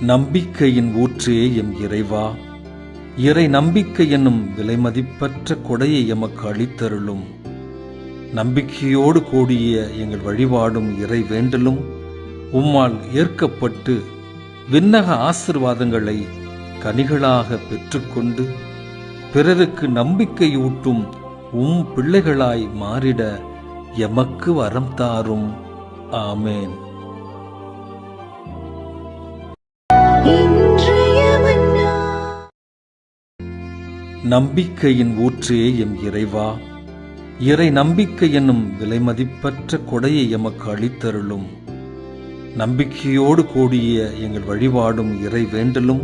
நம்பிக்கையின் ஊற்றே எம் இறைவா, இறை நம்பிக்கை என்னும் விலைமதிப்பற்ற கொடையை எமக்கு அளித்தருளும். நம்பிக்கையோடு கூடிய எங்கள் வழிபாடும் இறை வேண்டலும் உம்மால் ஏற்கப்பட்டு விண்ணக ஆசீர்வாதங்களை கனிகளாக பெற்றுக்கொண்டு பிறருக்கு நம்பிக்கையூட்டும் உம் பிள்ளைகளாய் மாறிட எமக்கு வரம் தாரும். ஆமேன். நம்பிக்கையின் ஊற்றே எம் இறைவா, இறை நம்பிக்கை என்னும் விலைமதிப்பற்ற கொடையை எமக்கு அளித்தருளும். நம்பிக்கையோடு கூடிய எங்கள் வழிபாடும் இறை வேண்டலும்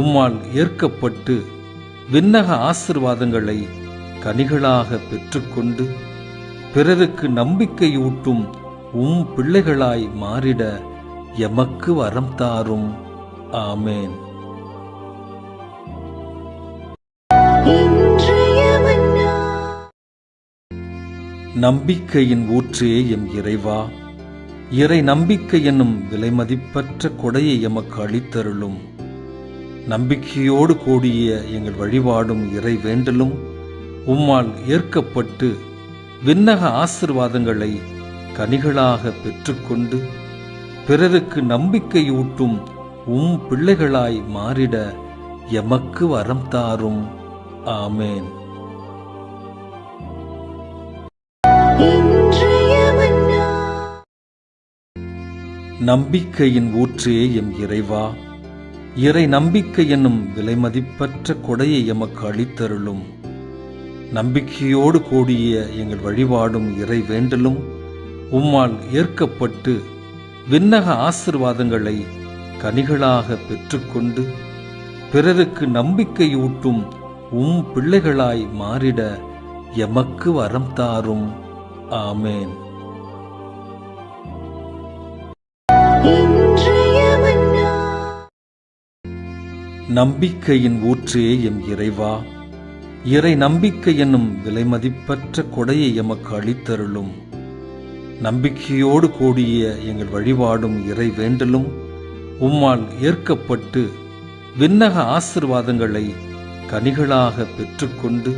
உம்மால் ஏற்கப்பட்டு விண்ணக ஆசீர்வாதங்களை கனிகளாக பெற்றுக்கொண்டு பிறருக்கு நம்பிக்கையூட்டும் உம் பிள்ளைகளாய் மாறிட எமக்கு வரம் தாரும். ஆமேன். நம்பிக்கையின் ஊற்றே எம் இறைவா, இறை நம்பிக்கை என்னும் விலைமதிப்பற்ற கொடையை எமக்கு அளித்தருளும். நம்பிக்கையோடு கூடிய எங்கள் வழிபாடும் இறை வேண்டலும் உம்மால் ஏற்கப்பட்டு விண்ணக ஆசீர்வாதங்களை கனிகளாக பெற்றுக்கொண்டு பிறருக்கு நம்பிக்கையூட்டும் உம் பிள்ளைகளாய் மாறிட எமக்கு வரம் தாரும். ஆமேன். நம்பிக்கையின் ஊற்றே எம் இறைவா, இறை நம்பிக்கை என்னும் விலைமதிப்பற்ற கொடையை எமக்கு அளித்தருளும். நம்பிக்கையோடு கூடிய எங்கள் வழிபாடும் இறை வேண்டலும் உம்மால் ஏற்கப்பட்டு விண்ணக ஆசீர்வாதங்களை கனிகளாக பெற்றுக்கொண்டு பிறருக்கு நம்பிக்கையூட்டும் உம் பிள்ளைகளாய் மாறிட எமக்கு வரம் தாரும். ஆமேன். நம்பிக்கையின் ஊற்றே எம் இறைவா, இறை நம்பிக்கை என்னும் விலைமதிப்பற்ற கொடையை எமக்கு அளித்தருளும். நம்பிக்கையோடு கூடிய எங்கள் வழிபாடும் இறை வேண்டலும் உம்மால் ஏற்கப்பட்டு விண்ணக ஆசீர்வாதங்களை கனிகளாக பெற்றுக்கொண்டு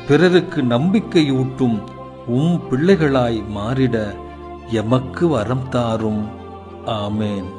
பிறருக்கு நம்பிக்கையூட்டும் உம் பிள்ளைகளாய் மாறிட எமக்கு வரம் தாரும். ஆமேன்.